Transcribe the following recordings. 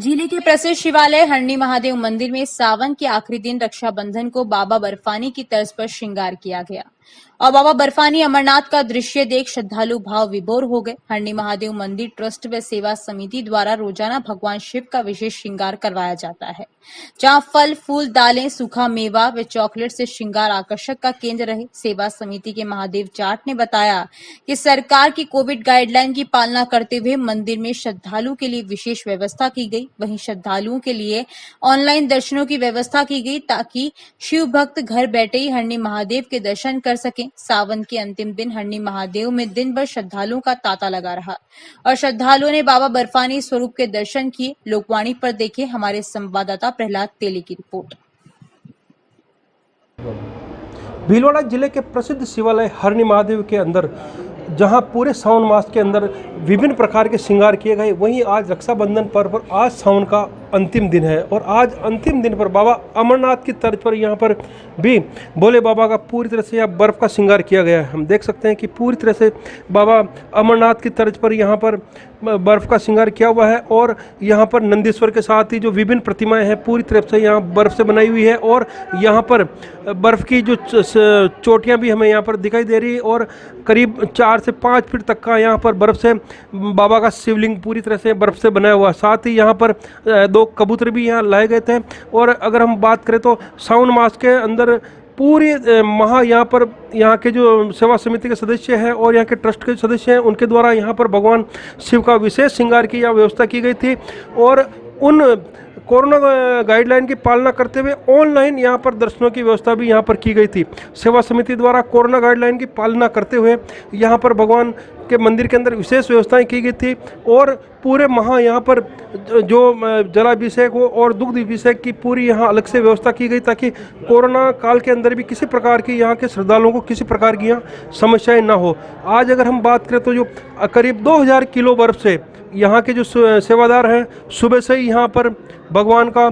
जिले के प्रसिद्ध शिवालय हरणी महादेव मंदिर में सावन के आखिरी दिन रक्षाबंधन को बाबा बर्फानी की तर्ज पर श्रृंगार किया गया और बाबा बर्फानी अमरनाथ का दृश्य देख श्रद्धालु भाव विभोर हो गए। हरणी महादेव मंदिर ट्रस्ट व सेवा समिति द्वारा रोजाना भगवान शिव का विशेष श्रृंगार करवाया जाता है, जहां फल, फूल, दालें, सूखा मेवा व चॉकलेट से श्रृंगार आकर्षक का केंद्र रहे। सेवा समिति के महादेव जाट ने बताया कि सरकार की कोविड गाइडलाइन की पालना करते हुए मंदिर में श्रद्धालुओं के लिए विशेष व्यवस्था की गई। वहीं श्रद्धालुओं के लिए ऑनलाइन दर्शनों की व्यवस्था की गई ताकि शिव भक्त घर बैठे ही हरणी महादेव के दर्शन कर सकें। सावन के अंतिम दिन हरणी महादेव में दिन भर श्रद्धालुओं का तांता लगा रहा और श्रद्धालुओं ने बाबा बर्फानी स्वरूप के दर्शन किए। लोकवाणी पर देखे हमारे संवाददाता प्रहलाद तेली की रिपोर्ट। भीलवाड़ा जिले के प्रसिद्ध शिवालय हरणी महादेव के अंदर जहां पूरे सावन मास के अंदर विभिन्न प्रकार के श्रृंगार किए गए, वहीं आज रक्षाबंधन पर्व पर आज सावन का अंतिम दिन है और आज अंतिम दिन पर बाबा अमरनाथ की तर्ज पर यहाँ पर भी भोले बाबा का पूरी तरह से यहाँ बर्फ़ का श्रृंगार किया गया है। हम देख सकते हैं कि पूरी तरह से बाबा अमरनाथ की तर्ज पर यहाँ पर बर्फ़ का श्रृंगार किया हुआ है और यहाँ पर नंदीश्वर के साथ ही जो विभिन्न प्रतिमाएं हैं पूरी तरह से यहाँ बर्फ़ से बनाई हुई है और यहाँ पर बर्फ़ की जो चोटियाँ भी हमें यहाँ पर दिखाई दे रही है और करीब 4 से 5 फीट तक का यहाँ पर बर्फ़ से बाबा का शिवलिंग पूरी तरह से बर्फ़ से बनाया हुआ। साथ ही यहाँ पर 2 कबूतर भी यहाँ लाए गए थे। और अगर हम बात करें तो सावन मास के अंदर पूरी यहाँ पर यहाँ के जो सेवा समिति के सदस्य हैं और यहाँ के ट्रस्ट के सदस्य हैं उनके द्वारा यहाँ पर भगवान शिव का विशेष श्रृंगार की यहाँ व्यवस्था की गई थी और उन कोरोना गाइडलाइन की पालना करते हुए ऑनलाइन यहाँ पर दर्शनों की व्यवस्था भी यहाँ पर की गई थी। सेवा समिति द्वारा कोरोना गाइडलाइन की पालना करते हुए यहाँ पर भगवान के मंदिर के अंदर विशेष व्यवस्थाएं की गई थी और पूरे यहाँ पर जो जलाभिषेक हो और दुग्ध अभिषेक की पूरी यहाँ अलग से व्यवस्था की गई ताकि कोरोना काल के अंदर भी किसी प्रकार की यहाँ के श्रद्धालुओं को किसी प्रकार की यहाँ समस्याएं ना हो। आज अगर हम बात करें तो जो करीब 2000 किलो बर्फ से यहाँ के जो सेवादार हैं सुबह से ही यहाँ पर भगवान का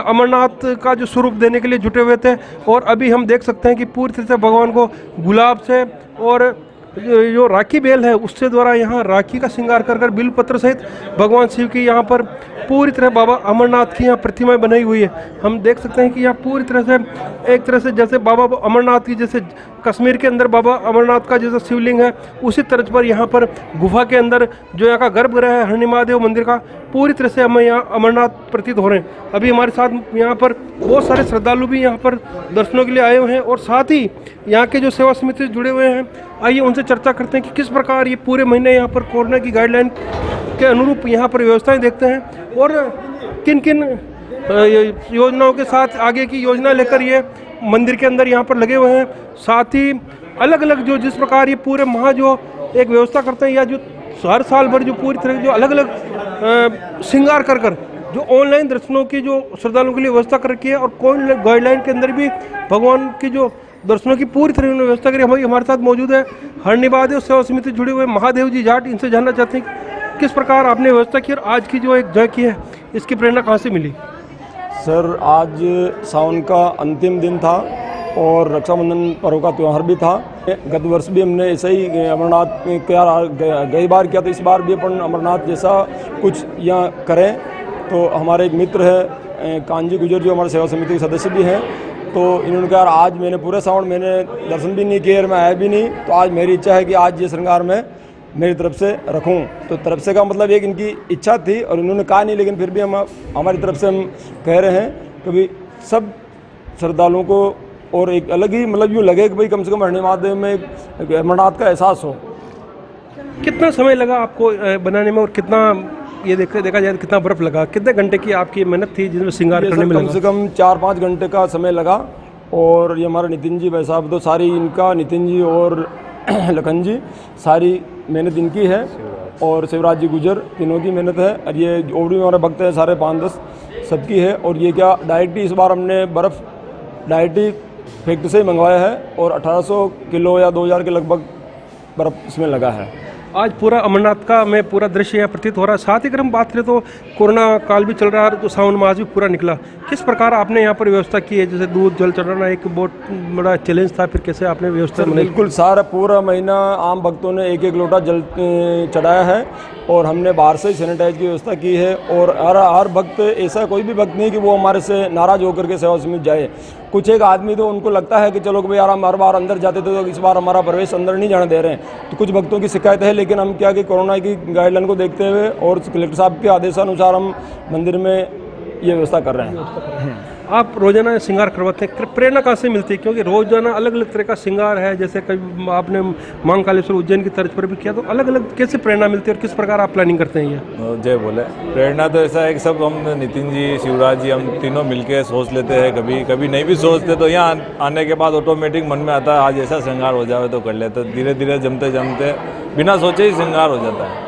अमरनाथ का जो स्वरूप देने के लिए जुटे हुए थे और अभी हम देख सकते हैं कि पूरी तरह से भगवान को गुलाब से और जो राखी बेल है उससे द्वारा यहाँ राखी का श्रृंगार कर बिलपत्र सहित भगवान शिव की यहाँ पर पूरी तरह बाबा अमरनाथ की यहाँ प्रतिमाएं बनाई हुई है। हम देख सकते हैं कि यहाँ पूरी तरह से एक तरह से जैसे बाबा अमरनाथ की जैसे कश्मीर के अंदर बाबा अमरनाथ का जैसा शिवलिंग है उसी तर्ज पर यहाँ पर गुफा के अंदर जो यहाँ का गर्भगृह है हरणी महादेव मंदिर का पूरी तरह से हमें यहाँ अमरनाथ प्रतीत हो रहे हैं। अभी हमारे साथ यहाँ पर बहुत सारे श्रद्धालु भी यहाँ पर दर्शनों के लिए आए हुए हैं और साथ ही यहाँ के जो सेवा समिति से जुड़े हुए हैं। आइए उनसे चर्चा करते हैं कि किस प्रकार ये पूरे महीने यहाँ पर कोरोना की गाइडलाइन के अनुरूप यहाँ पर व्यवस्थाएं देखते हैं और किन किन योजनाओं के साथ आगे की योजना लेकर ये मंदिर के अंदर यहाँ पर लगे हुए हैं। साथ ही अलग अलग जो जिस प्रकार ये पूरे माह जो एक व्यवस्था करते हैं या जो हर साल भर जो पूरी तरह जो अलग अलग श्रृंगार कर जो ऑनलाइन दर्शनों की जो श्रद्धालुओं के लिए व्यवस्था कर रखी है और कोविड गाइडलाइन के अंदर भी भगवान की जो दर्शनों की पूरी तरह व्यवस्था करी। हमारे साथ मौजूद है हरणी महादेव सेवा समिति जुड़े हुए महादेव जी जाट। इनसे जानना चाहते हैं किस प्रकार आपने व्यवस्था की और आज की जो एक जय की है इसकी प्रेरणा कहाँ से मिली? सर, आज सावन का अंतिम दिन था और रक्षाबंधन पर्व का त्यौहार भी था। गत वर्ष भी हमने ऐसा ही अमरनाथ कई बार किया, तो इस बार भी अपन अमरनाथ जैसा कुछ यहाँ करें। तो हमारे एक मित्र है कांजी गुजर जो हमारे सेवा समिति के सदस्य भी हैं, तो इन्होंने कहा आज मैंने पूरे सावन मैंने दर्शन भी नहीं किए और मैं आया भी नहीं, तो आज मेरी इच्छा है कि आज ये श्रृंगार मैं मेरी तरफ से रखूं। तो तरफ से का मतलब एक इनकी इच्छा थी और इन्होंने कहा नहीं, लेकिन फिर भी हम हमारी तरफ से हम कह रहे हैं कि भाई सब श्रद्धालुओं को और एक अलग ही मतलब यूँ लगे कि भाई कम से कम हरणी महादेव में एक अमरनाथ का एहसास हो। कितना समय लगा आपको बनाने में और कितना ये देखा जाए कितना बर्फ लगा, कितने घंटे की आपकी मेहनत थी जिसमें श्रृंगार करने में? कम से कम 4-5 घंटे का समय लगा। और ये हमारा नितिन जी भाई साहब तो सारी इनका नितिन जी और लखन जी सारी मेहनत इनकी है और शिवराज जी गुजर तीनों की मेहनत है और ये और भी हमारे भक्त हैं सारे 5-10 सबकी है। और ये क्या डायरेक्ट इस बार हमने बर्फ़ डायरेक्ट फैक्ट्री से ही मंगवाया है और 1800 किलो या 2000 के लगभग बर्फ़ इसमें लगा है। आज पूरा अमरनाथ का में पूरा दृश्य यहाँ प्रतीत हो रहा है। साथ ही अगर हम बात करें तो कोरोना काल भी चल रहा है, तो सावन मास भी पूरा निकला। किस प्रकार आपने यहाँ पर व्यवस्था की है? जैसे दूध जल चढ़ाना एक बहुत बड़ा चैलेंज था, फिर कैसे आपने व्यवस्था बनाई? बिल्कुल सारा पूरा महीना आम भक्तों ने एक एक लोटा जल चढ़ाया है और हमने बाहर से सैनिटाइज की व्यवस्था की है। और हर भक्त, ऐसा कोई भी भक्त नहीं कि वो हमारे से नाराज़ होकर के सेवा समिति जाए। कुछ एक आदमी तो उनको लगता है कि चलो भाई यार हम हर बार अंदर जाते थे तो इस बार हमारा प्रवेश अंदर नहीं जाने दे रहे हैं, तो कुछ भक्तों की शिकायत है। लेकिन हम क्या कि कोरोना की गाइडलाइन को देखते हुए और कलेक्टर साहब के आदेशानुसार हम मंदिर में ये व्यवस्था कर रहे हैं। आप रोजाना श्रृंगार करवाते हैं, प्रेरणा कहाँ से मिलती है? क्योंकि रोजाना अलग अलग तरह का श्रृंगार है, जैसे कभी आपने महाकालेश्वर उज्जैन की तर्ज पर भी किया, तो अलग अलग कैसे प्रेरणा मिलती है और किस प्रकार आप प्लानिंग करते हैं ये? जय बोले। प्रेरणा तो ऐसा है कि सब हम नितिन जी, शिवराज जी, हम तीनों मिलके सोच लेते हैं। कभी कभी नहीं भी सोचते तो यहाँ आने के बाद ऑटोमेटिक मन में आता है आज ऐसा श्रृंगार हो जाए तो कर लेते। धीरे धीरे जमते जमते बिना सोचे ही श्रृंगार हो जाता है।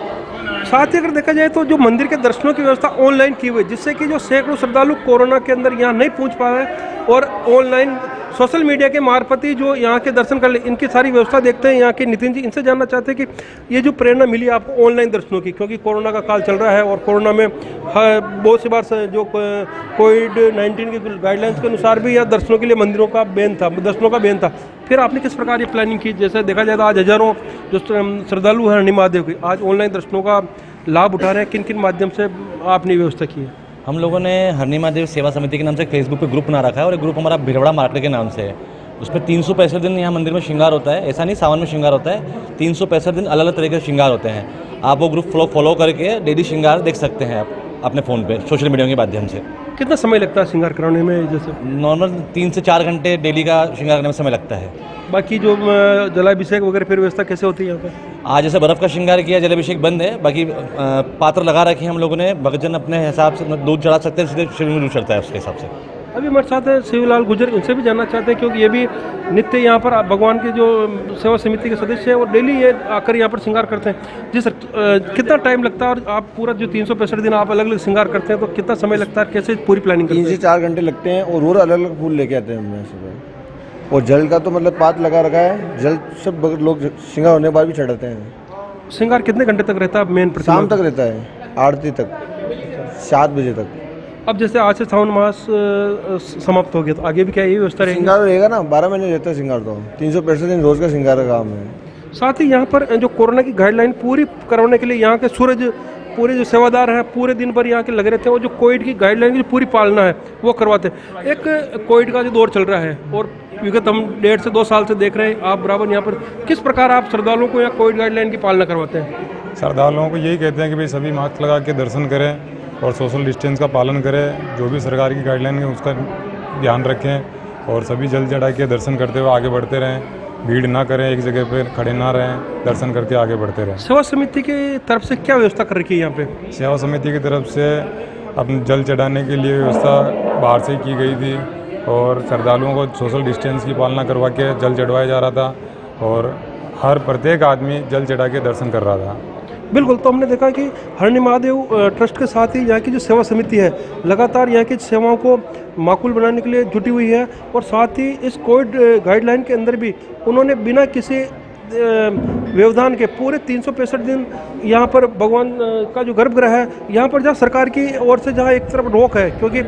साथ ही अगर देखा जाए तो जो मंदिर के दर्शनों की व्यवस्था ऑनलाइन की हुई है, जिससे कि जो सैकड़ों श्रद्धालु कोरोना के अंदर यहाँ नहीं पहुँच पा रहे हैं और ऑनलाइन सोशल मीडिया के मार्फत ही जो यहाँ के दर्शन कर ले, इनकी सारी व्यवस्था देखते हैं यहाँ के नितिन जी। इनसे जानना चाहते हैं कि ये जो प्रेरणा मिली आपको ऑनलाइन दर्शनों की, क्योंकि कोरोना का काल चल रहा है और कोरोना में बहुत सी बार जो कोविड-19 की गाइडलाइंस के अनुसार भी यहाँ दर्शनों के लिए मंदिरों का बैन था, दर्शनों का बैन था। फिर आपने किस प्रकार ये प्लानिंग की? जैसे देखा जाए तो आज हजारों जो श्रद्धालु हैं हरणी महादेव की, आज ऑनलाइन दर्शनों का लाभ उठा रहे हैं। किन किन माध्यम से आपने व्यवस्था की है? हम लोगों ने हरणी महादेव सेवा समिति के नाम से फेसबुक पे ग्रुप बना रखा है और एक ग्रुप हमारा भिड़वड़ा मार्केट के नाम से है। उस पर 365 दिन यहाँ मंदिर में श्रृंगार होता है। ऐसा नहीं सावन में श्रृंगार होता है, 365 दिन अलग अलग तरह के श्रृंगार होते हैं। आप वो ग्रुप फॉलो करके डेली श्रृंगार देख सकते हैं आप अपने फ़ोन पे सोशल मीडिया के माध्यम से। कितना समय लगता है श्रृंगार कराने में? जैसे नॉर्मल 3 से 4 घंटे डेली का श्रृंगार करने में समय लगता है। बाकी जो जलाभिषेक वगैरह फिर व्यवस्था कैसे होती है यहाँ पर? आज जैसे बर्फ़ का श्रृंगार किया, जलाभिषेक बंद है। बाकी पात्र लगा रखे हैं हम लोगों ने, भक्तजन अपने हिसाब से दूध चढ़ा सकते हैं, सीधे शिव में दूध चढ़ता है उसके हिसाब से। अभी हमारे साथ है शिवलाल गुजर, इनसे भी जानना चाहते हैं क्योंकि ये भी नित्य यहाँ पर भगवान के जो सेवा समिति के सदस्य हैं और डेली ये आकर यहाँ पर श्रृंगार करते हैं। जी सर, कितना टाइम लगता है और आप पूरा जो 365 दिन आप अलग अलग श्रृंगार करते हैं तो कितना समय लगता है, कैसे पूरी प्लानिंग करते हैं? 3 से 4 घंटे लगते हैं और रोज़ अलग अलग फूल लेके आते हैं हमने सुबह। और जल का तो मतलब पात लगा रखा है, जल सब लोग श्रृंगार होने के बाद भी चढ़ाते हैं। श्रृंगार कितने घंटे तक रहता है मेन? शाम तक रहता है, आरती तक, 7 बजे तक। अब जैसे आज से सावन मास समाप्त हो गया तो आगे भी क्या यही व्यवस्था रहेगी? श्रृंगार रहेगा ना, 12 महीने रहता है श्रृंगार। तो 365 दिन रोज़ का श्रृंगार का काम है। साथ ही यहाँ पर जो कोरोना की गाइडलाइन पूरी करवाने के लिए यहाँ के पूरे जो सेवादार हैं पूरे दिन भर यहाँ के लगे रहते हैं और जो कोविड की गाइडलाइन की पूरी पालना है वो करवाते हैं। एक कोविड का जो दौर चल रहा है और विगत हम 1.5 से 2 साल से देख रहे हैं, आप बराबर यहाँ पर किस प्रकार आप श्रद्धालुओं को यहाँ कोविड गाइडलाइन की पालना करवाते हैं? श्रद्धालुओं को यही कहते हैं कि भाई सभी मास्क लगा के दर्शन करें और सोशल डिस्टेंस का पालन करें। जो भी सरकार की गाइडलाइन है उसका ध्यान रखें और सभी जल चढ़ा के दर्शन करते हुए आगे बढ़ते रहें। भीड़ ना करें, एक जगह पे खड़े ना रहें, दर्शन करके आगे बढ़ते रहें। सेवा समिति की तरफ से क्या व्यवस्था कर रखी है यहाँ पे? सेवा समिति की तरफ से अपने जल चढ़ाने के लिए व्यवस्था बाहर से ही की गई थी और श्रद्धालुओं को सोशल डिस्टेंस की पालना करवा के जल चढ़वाया जा रहा था और हर प्रत्येक आदमी जल चढ़ा के दर्शन कर रहा था। बिल्कुल, तो हमने देखा कि हरणी महादेव ट्रस्ट के साथ ही यहाँ की जो सेवा समिति है लगातार यहाँ की सेवाओं को माकूल बनाने के लिए जुटी हुई है और साथ ही इस कोविड गाइडलाइन के अंदर भी उन्होंने बिना किसी व्यवधान के पूरे 365 दिन यहाँ पर भगवान का जो गर्भगृह है, यहाँ पर जहाँ सरकार की ओर से जहाँ एक तरफ रोक है क्योंकि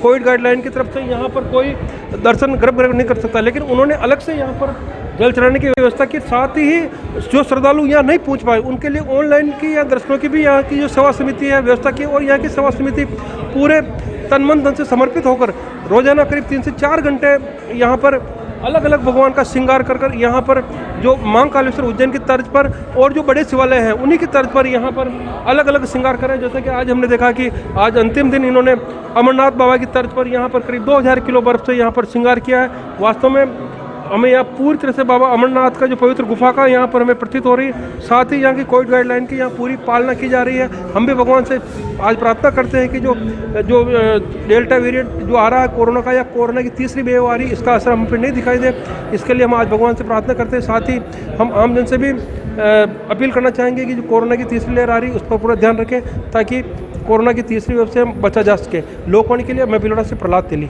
कोविड गाइडलाइन की तरफ से यहाँ पर कोई दर्शन गर्भगृह नहीं कर सकता, लेकिन उन्होंने अलग से यहाँ पर जल चढ़ाने की व्यवस्था की। साथ ही जो श्रद्धालु यहाँ नहीं पहुँच पाए उनके लिए ऑनलाइन की या दर्शनों की भी यहाँ की जो सेवा समिति है व्यवस्था की और यहाँ की सेवा समिति पूरे तन मन धन से समर्पित होकर रोजाना करीब 3 से 4 घंटे यहाँ पर अलग अलग भगवान का श्रृंगार कर यहाँ पर जो महाकालेश्वर उज्जैन की तर्ज पर और जो बड़े शिवालय हैं उन्हीं की तर्ज पर यहाँ पर अलग अलग श्रृंगार करें। जैसे कि आज हमने देखा कि आज अंतिम दिन इन्होंने अमरनाथ बाबा की तर्ज पर यहाँ पर करीब 2000 किलो बर्फ से यहाँ पर श्रृंगार किया है। वास्तव में हमें यहाँ पूरी तरह से बाबा अमरनाथ का जो पवित्र गुफा का यहाँ पर हमें प्रतीत हो रही है। साथ ही यहाँ की कोविड गाइडलाइन की यहाँ पूरी पालना की जा रही है। हम भी भगवान से आज प्रार्थना करते हैं कि जो डेल्टा वेरिएंट जो आ रहा है कोरोना का या कोरोना की तीसरी वेव आ रही, इसका असर हम पे नहीं दिखाई दे, इसके लिए हम आज भगवान से प्रार्थना करते हैं। साथ ही हम आम जन से भी अपील करना चाहेंगे कि जो कोरोना की तीसरी लहर आ रही है उस पर पूरा ध्यान रखें ताकि कोरोना की तीसरी वेव से हम बचा जा सके। लोकवाणी के लिए मैं भिलवाड़ा से प्रहलाद तेली।